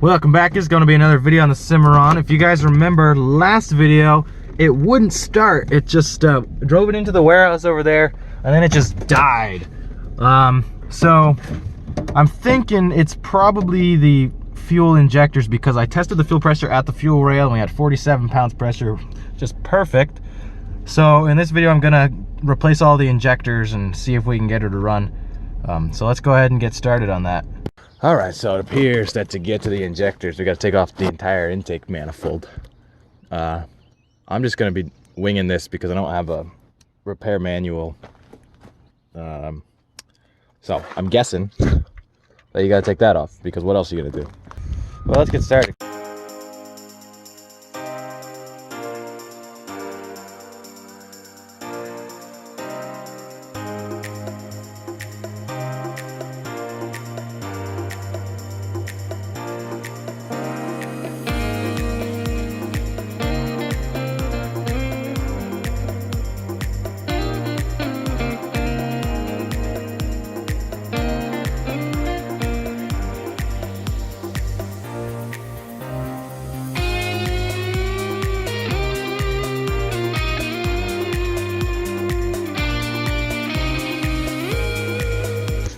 Welcome back. This is going to be another video on the Cimarron. If you guys remember last video, it wouldn't start. It just drove it into the warehouse over there and then it just died. So I'm thinking it's probably the fuel injectors, because I tested the fuel pressure at the fuel rail and we had 47 pounds pressure, just perfect. So in this video I'm gonna replace all the injectors and see if we can get her to run. So let's go ahead and get started on that. All right, so it appears that to get to the injectors, we got to take off the entire intake manifold. I'm just going to be winging this because I don't have a repair manual. So I'm guessing that you got to take that off, because what else are you going to do? Well, let's get started.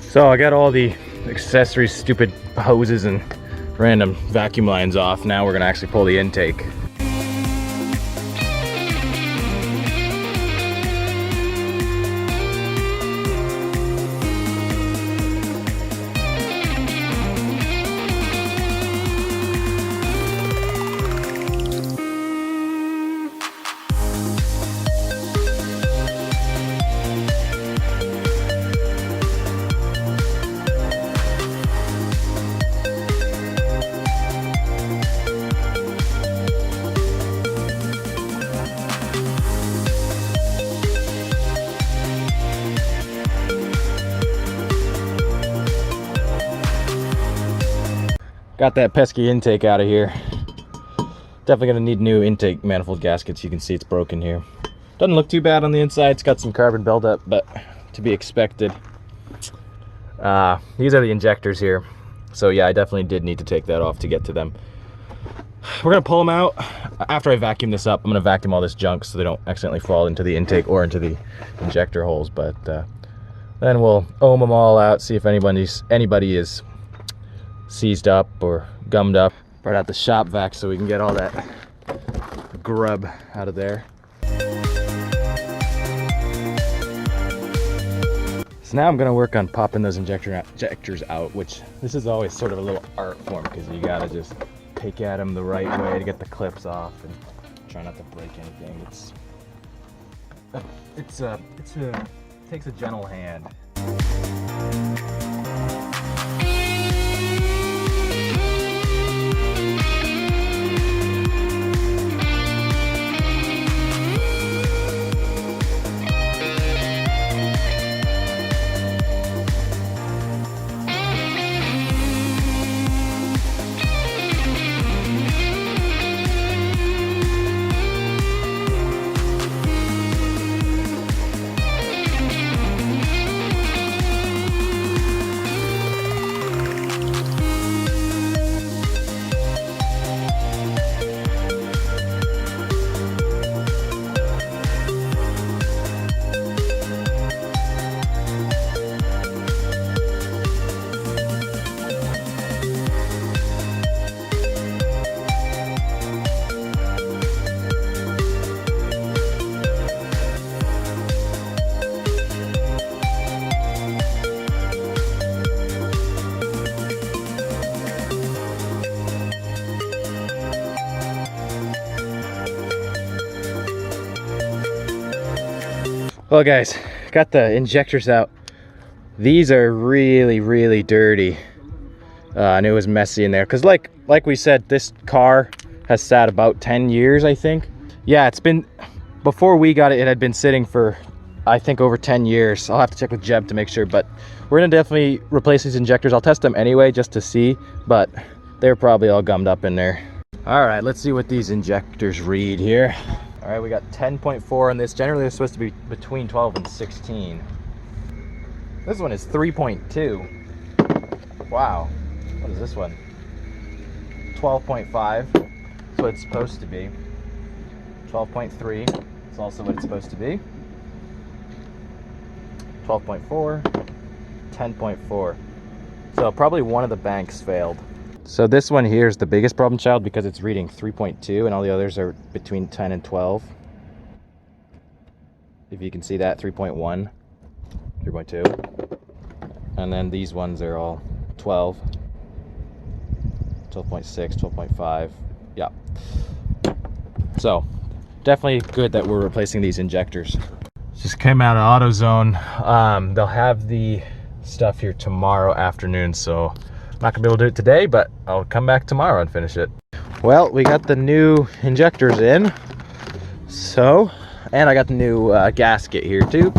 So I got all the accessories, stupid hoses and random vacuum lines off. Now we're gonna actually pull the intake. Got that pesky intake out of here. Definitely gonna need new intake manifold gaskets. You can see it's broken here. Doesn't look too bad on the inside. It's got some carbon buildup, but to be expected. These are the injectors here. So yeah, I definitely did need to take that off to get to them. We're gonna pull them out. After I vacuum this up, I'm gonna vacuum all this junk so they don't accidentally fall into the intake or into the injector holes. But then we'll ohm them all out, see if anybody is seized up or gummed up. Brought out the shop vac so we can get all that grub out of there. So now I'm going to work on popping those injectors out, which this is always sort of a little art form, because you got to just pick at them the right way to get the clips off and try not to break anything. It takes a gentle hand. Well guys, got the injectors out. These are really dirty. And it was messy in there, because like we said, this car has sat about 10 years, I think. Yeah, it's been, before we got it, it had been sitting for, I think, over 10 years. I'll have to check with Jeb to make sure, but we're gonna definitely replace these injectors. I'll test them anyway just to see, but they're probably all gummed up in there. All right, let's see what these injectors read here. All right, we got 10.4 on this. Generally, they're supposed to be between 12 and 16. This one is 3.2. Wow. What is this one? 12.5. That's what it's supposed to be. 12.3 is also what it's supposed to be. 12.4, 10.4. So probably one of the banks failed. So this one here is the biggest problem child because it's reading 3.2 and all the others are between 10 and 12. If you can see that, 3.1, 3.2. And then these ones are all 12, 12.6, 12.5. Yeah. So definitely good that we're replacing these injectors. Just came out of AutoZone. They'll have the stuff here tomorrow afternoon, so I'm not gonna be able to do it today, but I'll come back tomorrow and finish it. Well, we got the new injectors in, so, and I got the new gasket here too.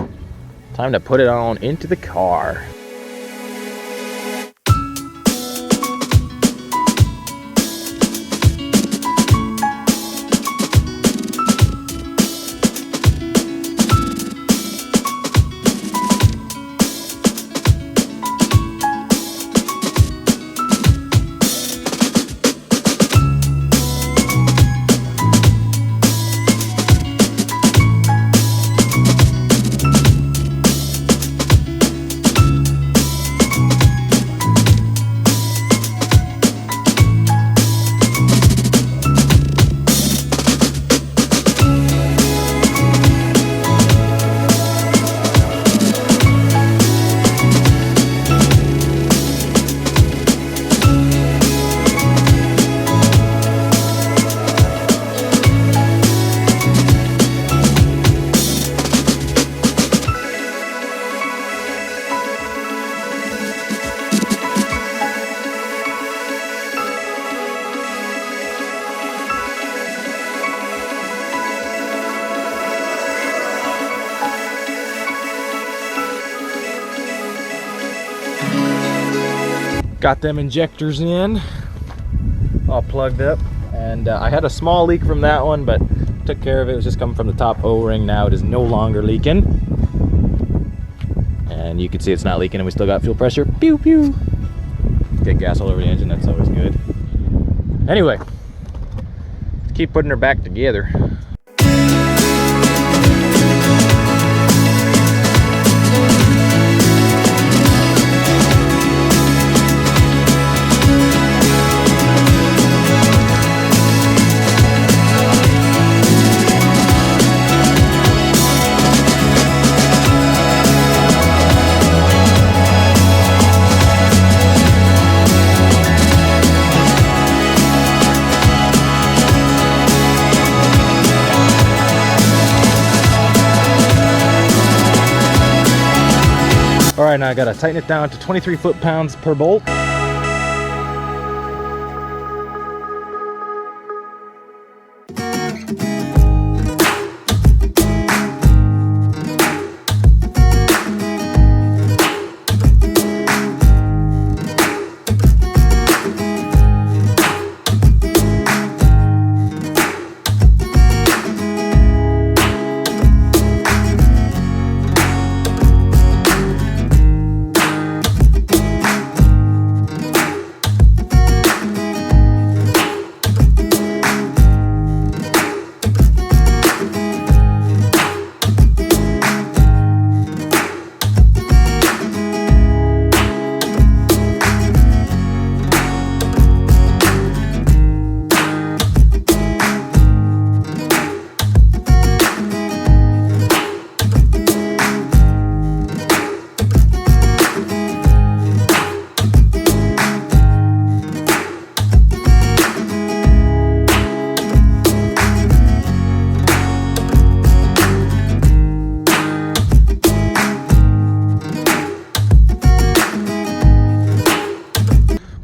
Time to put it on into the car. Got them injectors in, all plugged up, and I had a small leak from that one, but took care of it. It was just coming from the top O-ring. Now it is no longer leaking, and you can see it's not leaking, and we still got fuel pressure. Pew pew. Get gas all over the engine. That's always good. Anyway, let's keep putting her back together. All right, now I gotta tighten it down to 23 foot-pounds per bolt.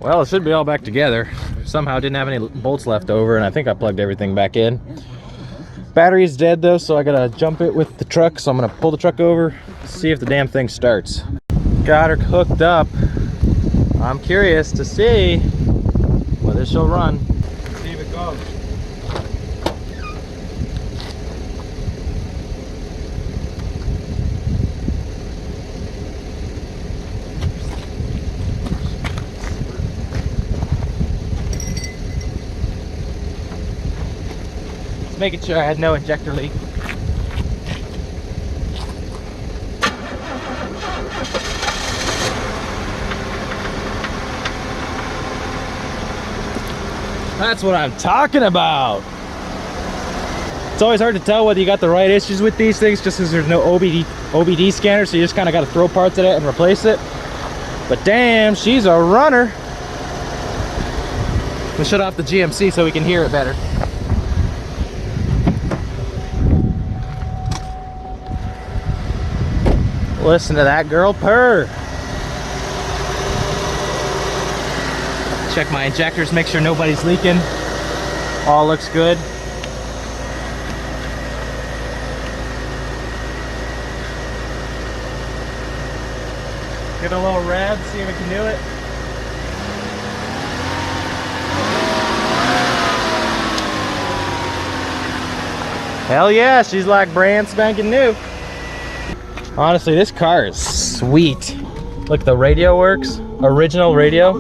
Well, it should be all back together. Somehow didn't have any bolts left over, and I think I plugged everything back in. Battery is dead though, so I gotta jump it with the truck. So I'm gonna pull the truck over, see if the damn thing starts. Got her hooked up. I'm curious to see whether she'll run. Let's see if it goes. making sure I had no injector leak. That's what I'm talking about. It's always hard to tell whether you got the right issues with these things just because there's no OBD scanner, so you just kind of got to throw parts at it and replace it. But damn, she's a runner. We'll shut off the GMC so we can hear it better. Listen to that girl purr. Check my injectors, make sure nobody's leaking. All looks good. Give it a little rev, see if we can do it. Hell yeah, she's like brand spanking new. Honestly, this car is sweet. Look, the radio works. Original radio.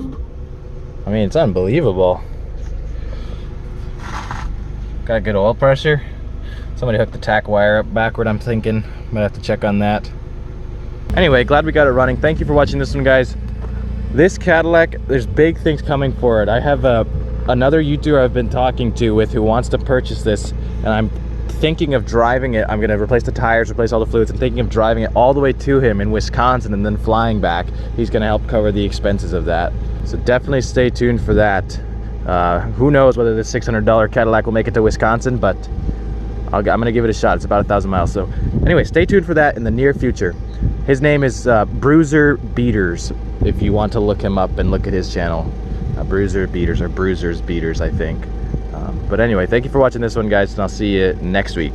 I mean, it's unbelievable. Got a good oil pressure. Somebody hooked the tack wire up backward, I'm thinking. Might have to check on that. Anyway, glad we got it running. Thank you for watching this one, guys. This Cadillac, there's big things coming for it. I have another YouTuber I've been talking to with who wants to purchase this, and I'm thinking of driving it. I'm gonna replace the tires, replace all the fluids. I'm thinking of driving it all the way to him in Wisconsin and then flying back. He's gonna help cover the expenses of that. So definitely stay tuned for that. Who knows whether this $600 Cadillac will make it to Wisconsin, but I'm gonna give it a shot. It's about 1,000 miles. So anyway, stay tuned for that in the near future. His name is Bruiser Beaters, if you want to look him up and look at his channel. Bruiser Beaters, or Bruisers Beaters, I think. But anyway, thank you for watching this one, guys, and I'll see you next week.